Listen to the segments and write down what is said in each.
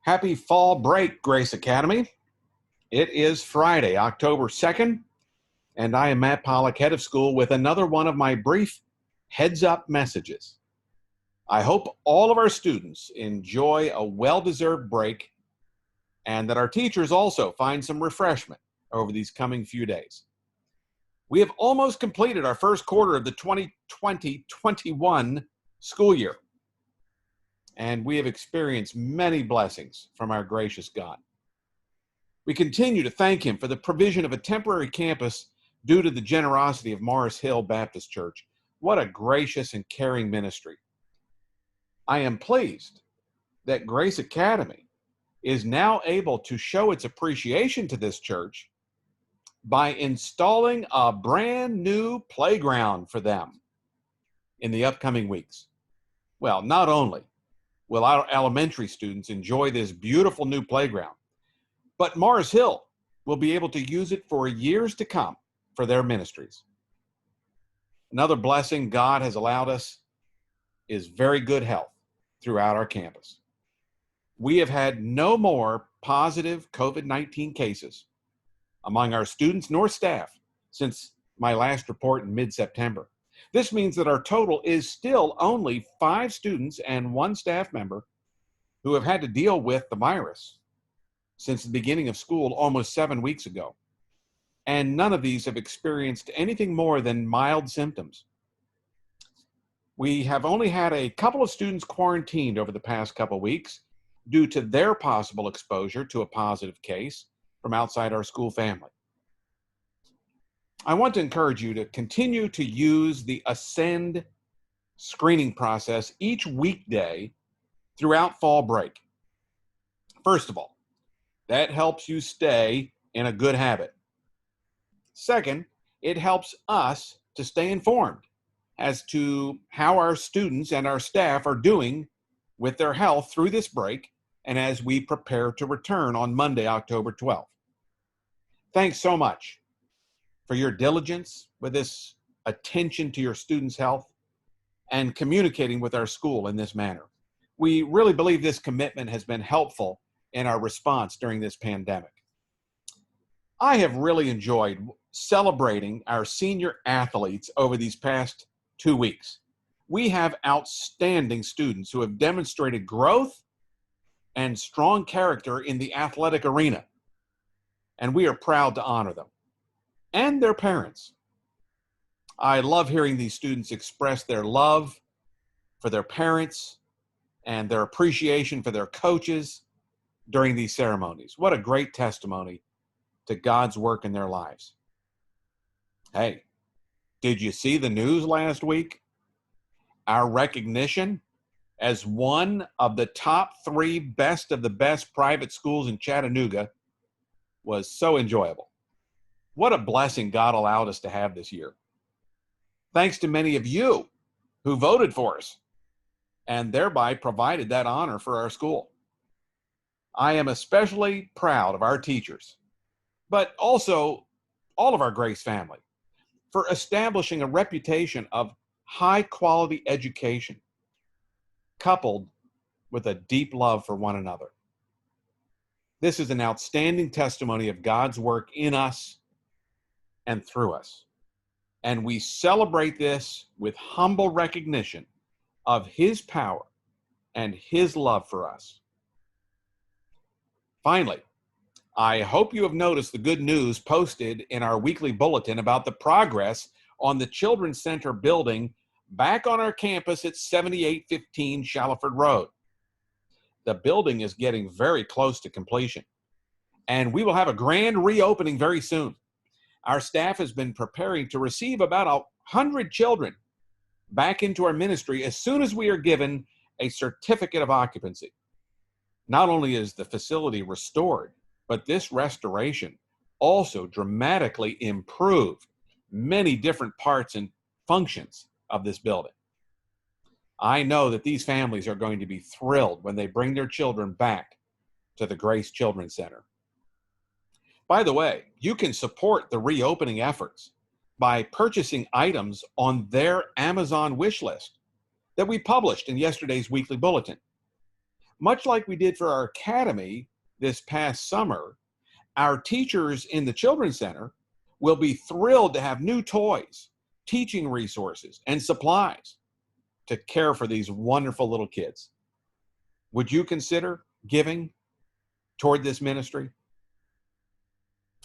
Happy fall break, Grace Academy. It is Friday, October 2nd, and I am Matt Pollock, Head of School, with another one of my brief heads-up messages. I hope all of our students enjoy a well-deserved break and that our teachers also find some refreshment over these coming few days. We have almost completed our first quarter of the 2020-21 school year, and we have experienced many blessings from our gracious God. We continue to thank Him for the provision of a temporary campus due to the generosity of Morris Hill Baptist Church. What a gracious and caring ministry. I am pleased that Grace Academy is now able to show its appreciation to this church by installing a brand new playground for them in the upcoming weeks. Well, not only will our elementary students enjoy this beautiful new playground, but Morris Hill will be able to use it for years to come for their ministries. Another blessing God has allowed us is very good health throughout our campus. We have had no more positive COVID-19 cases among our students nor staff since my last report in mid-September. This means that our total is still only 5 students and 1 staff member who have had to deal with the virus since the beginning of school almost 7 weeks ago. And none of these have experienced anything more than mild symptoms. We have only had a couple of students quarantined over the past couple of weeks due to their possible exposure to a positive case from outside our school family. I want to encourage you to continue to use the Ascend screening process each weekday throughout fall break. First of all, that helps you stay in a good habit. Second, it helps us to stay informed as to how our students and our staff are doing with their health through this break and as we prepare to return on Monday, October 12th. Thanks so much for your diligence with this attention to your students' health and communicating with our school in this manner. We really believe this commitment has been helpful in our response during this pandemic. I have really enjoyed celebrating our senior athletes over these past 2 weeks. We have outstanding students who have demonstrated growth and strong character in the athletic arena, and we are proud to honor them and their parents. I love hearing these students express their love for their parents and their appreciation for their coaches during these ceremonies. What a great testimony to God's work in their lives. Hey, did you see the news last week? Our recognition as one of the top 3 best of the best private schools in Chattanooga was so enjoyable. What a blessing God allowed us to have this year. Thanks to many of you who voted for us and thereby provided that honor for our school. I am especially proud of our teachers, but also all of our Grace family, for establishing a reputation of high-quality education coupled with a deep love for one another. This is an outstanding testimony of God's work in us and through us. And we celebrate this with humble recognition of His power and His love for us. Finally, I hope you have noticed the good news posted in our weekly bulletin about the progress on the Children's Center building back on our campus at 7815 Shallowford Road. The building is getting very close to completion, and we will have a grand reopening very soon. Our staff has been preparing to receive about 100 children back into our ministry as soon as we are given a certificate of occupancy. Not only is the facility restored, but this restoration also dramatically improved many different parts and functions of this building. I know that these families are going to be thrilled when they bring their children back to the Grace Children's Center. By the way, you can support the reopening efforts by purchasing items on their Amazon wish list that we published in yesterday's weekly bulletin. Much like we did for our academy this past summer, our teachers in the Children's Center will be thrilled to have new toys, teaching resources, and supplies to care for these wonderful little kids. Would you consider giving toward this ministry?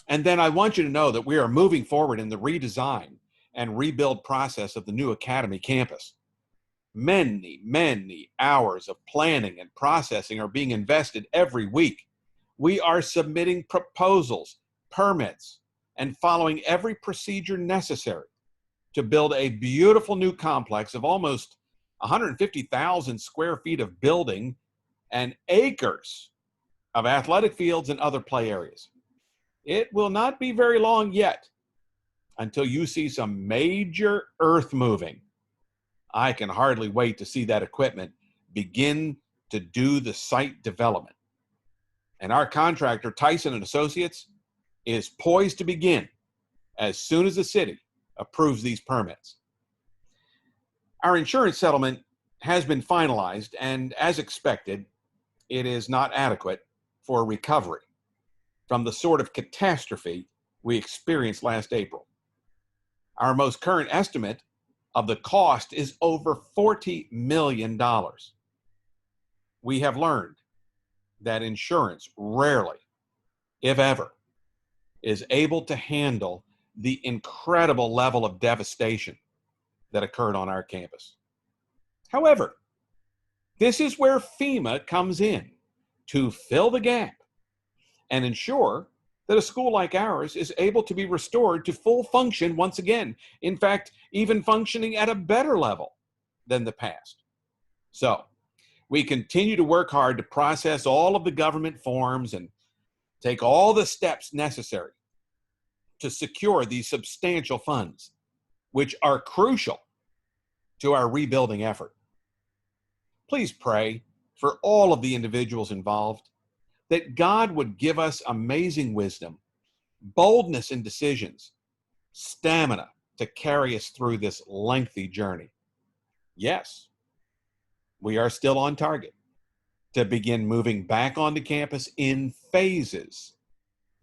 And then I want you to know that we are moving forward in the redesign and rebuild process of the new Academy campus. Many hours of planning and processing are being invested every week. We are submitting proposals, permits, and following every procedure necessary to build a beautiful new complex of almost 150,000 square feet of building and acres of athletic fields and other play areas. It will not be very long yet until you see some major earth moving. I can hardly wait to see that equipment begin to do the site development. And our contractor, Tyson and Associates, is poised to begin as soon as the city approves these permits. Our insurance settlement has been finalized, and as expected, it is not adequate for recovery from the sort of catastrophe we experienced last April. Our most current estimate of the cost is over $40 million. We have learned that insurance rarely, if ever, is able to handle the incredible level of devastation that occurred on our campus. However, this is where FEMA comes in to fill the gap and ensure that a school like ours is able to be restored to full function once again. In fact, even functioning at a better level than the past. So, we continue to work hard to process all of the government forms and take all the steps necessary to secure these substantial funds, which are crucial to our rebuilding effort. Please pray for all of the individuals involved, that God would give us amazing wisdom, boldness in decisions, stamina to carry us through this lengthy journey. Yes, we are still on target to begin moving back onto campus in phases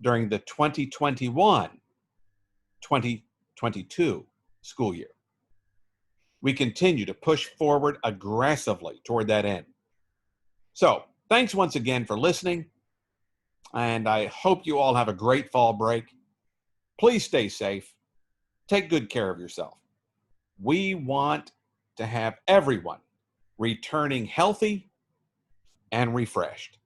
during the 2021-2022 school year. We continue to push forward aggressively toward that end. So, thanks once again for listening, and I hope you all have a great fall break. Please stay safe. Take good care of yourself. We want to have everyone returning healthy and refreshed.